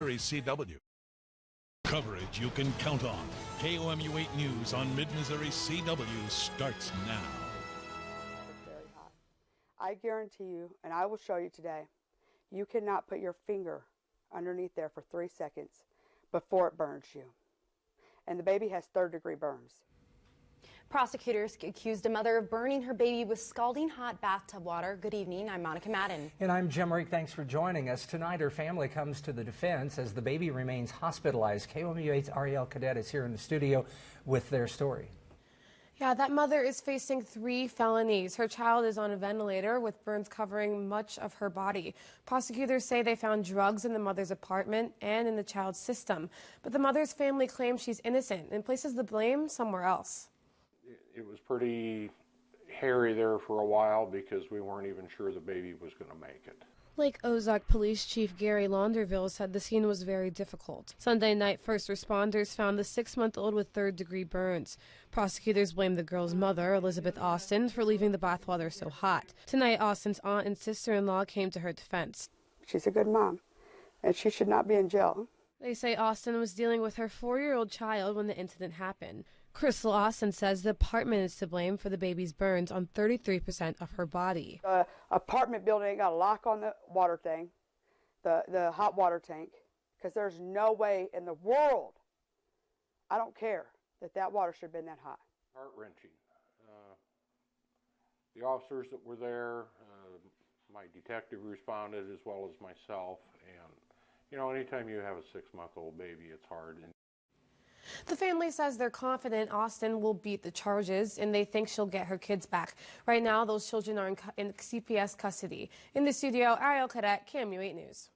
CW. Coverage you can count on. KOMU 8 News on Mid-Missouri CW starts now. It's very hot. I guarantee you, and I will show you today, you cannot put your finger underneath there for 3 seconds before it burns you. And the baby has third-degree burns. Prosecutors accused a mother of burning her baby with scalding hot bathtub water. Good evening, I'm Monica Madden. And I'm Jim Reek. Thanks for joining us. Tonight, her family comes to the defense as the baby remains hospitalized. KOMU 8's Ariel Cadet is here in the studio with their story. Yeah, that mother is facing 3 felonies. Her child is on a ventilator with burns covering much of her body. Prosecutors say they found drugs in the mother's apartment and in the child's system. But the mother's family claims she's innocent and places the blame somewhere else. It was pretty hairy there for a while because we weren't even sure the baby was going to make it. Lake Ozark Police Chief Gary Launderville said the scene was very difficult. Sunday night, first responders found the 6-month-old with third-degree burns. Prosecutors blamed the girl's mother, Elizabeth Austin, for leaving the bathwater so hot. Tonight, Austin's aunt and sister-in-law came to her defense. She's a good mom, and she should not be in jail. They say Austin was dealing with her 4-year-old child when the incident happened. Crystal Austin says the apartment is to blame for the baby's burns on 33% of her body. The apartment building ain't got a lock on the water thing, the hot water tank, because there's no way in the world, I don't care, that water should have been that hot. Heart-wrenching. The officers that were there, my detective responded as well as myself, and you know, anytime you have a 6-month-old baby, it's hard. The family says they're confident Austin will beat the charges and they think she'll get her kids back. Right now, those children are in CPS custody. In the studio, Ariel Cadet, KOMU 8 News.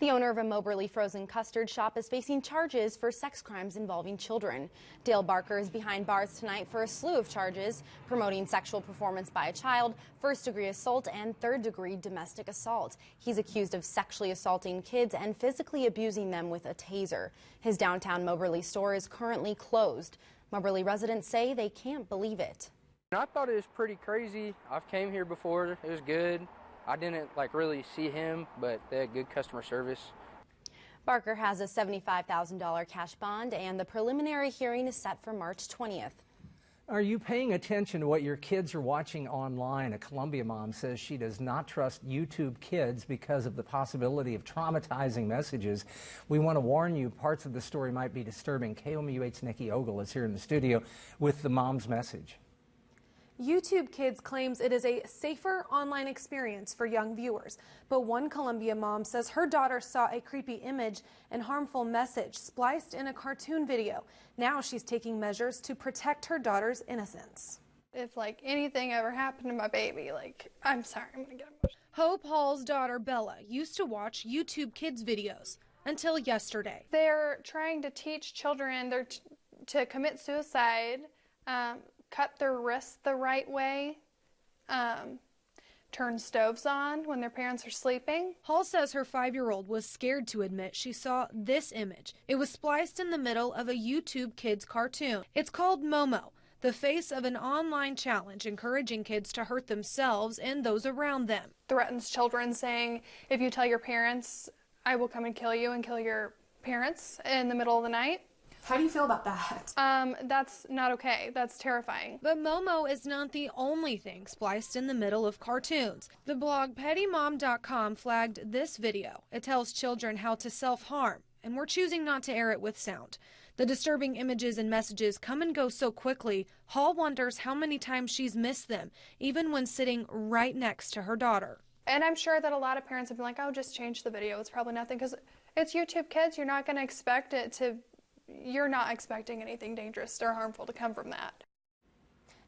The owner of a Moberly frozen custard shop is facing charges for sex crimes involving children. Dale Barker is behind bars tonight for a slew of charges: promoting sexual performance by a child, first-degree assault, and third-degree domestic assault. He's accused of sexually assaulting kids and physically abusing them with a taser. His downtown Moberly store is currently closed. Moberly residents say they can't believe it. I thought it was pretty crazy. I've came here before. It was good. I didn't really see him, but they had good customer service. Barker has a $75,000 cash bond, and the preliminary hearing is set for March 20th. Are you paying attention to what your kids are watching online? A Columbia mom says she does not trust YouTube Kids because of the possibility of traumatizing messages. We want to warn you, parts of the story might be disturbing. KOMU 8's Nikki Ogle is here in the studio with the mom's message. YouTube Kids claims it is a safer online experience for young viewers, but one Columbia mom says her daughter saw a creepy image and harmful message spliced in a cartoon video. Now she's taking measures to protect her daughter's innocence. If anything ever happened to my baby, I'm sorry, I'm gonna get emotional. Hope Hall's daughter Bella used to watch YouTube Kids videos until yesterday. They're trying to teach children to commit suicide, cut their wrists the right way, turn stoves on when their parents are sleeping. Hall says her 5-year-old was scared to admit she saw this image. It was spliced in the middle of a YouTube Kids cartoon. It's called Momo, the face of an online challenge encouraging kids to hurt themselves and those around them. Threatens children, saying, if you tell your parents, I will come and kill you and kill your parents in the middle of the night. How do you feel about that? That's not okay. That's terrifying. But Momo is not the only thing spliced in the middle of cartoons. The blog PettyMom.com flagged this video. It tells children how to self-harm, and we're choosing not to air it with sound. The disturbing images and messages come and go so quickly, Hall wonders how many times she's missed them, even when sitting right next to her daughter. And I'm sure that a lot of parents have been like, oh, just change the video. It's probably nothing, because it's YouTube Kids. You're not going to expect it to... You're not expecting anything dangerous or harmful to come from that.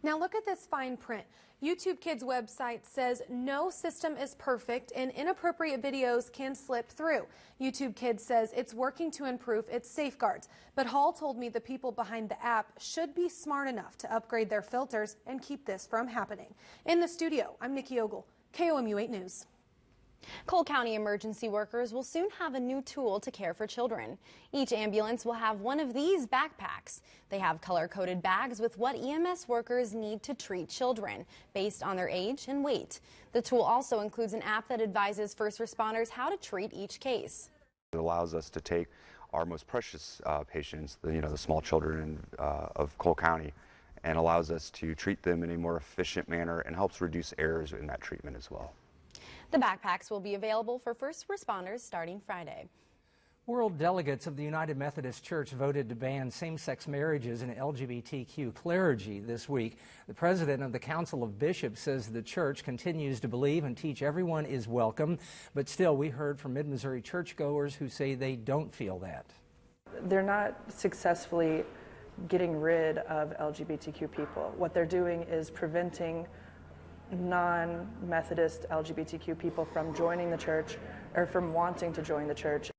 Now look at this fine print. YouTube Kids website says no system is perfect and inappropriate videos can slip through. YouTube Kids says it's working to improve its safeguards, but Hall told me the people behind the app should be smart enough to upgrade their filters and keep this from happening. In the studio, I'm Nikki Ogle, KOMU 8 News. Cole County emergency workers will soon have a new tool to care for children. Each ambulance will have one of these backpacks. They have color-coded bags with what EMS workers need to treat children based on their age and weight. The tool also includes an app that advises first responders how to treat each case. It allows us to take our most precious patients, the small children of Cole County, and allows us to treat them in a more efficient manner and helps reduce errors in that treatment as well. The backpacks will be available for first responders starting Friday. World delegates of the United Methodist Church voted to ban same-sex marriages and LGBTQ clergy this week. The president of the Council of Bishops says the church continues to believe and teach everyone is welcome, but still we heard from Mid-Missouri churchgoers who say they don't feel that. They're not successfully getting rid of LGBTQ people. What they're doing is preventing non-Methodist LGBTQ people from joining the church or from wanting to join the church.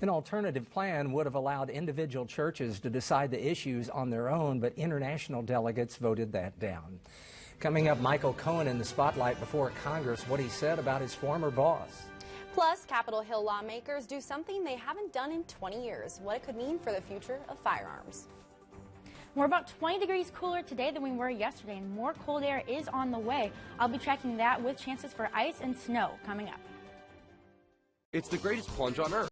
An alternative plan would have allowed individual churches to decide the issues on their own, but international delegates voted that down. Coming up, Michael Cohen in the spotlight before Congress, what he said about his former boss. Plus, Capitol Hill lawmakers do something they haven't done in 20 years, what it could mean for the future of firearms. We're about 20 degrees cooler today than we were yesterday, and more cold air is on the way. I'll be tracking that with chances for ice and snow coming up. It's the greatest plunge on Earth.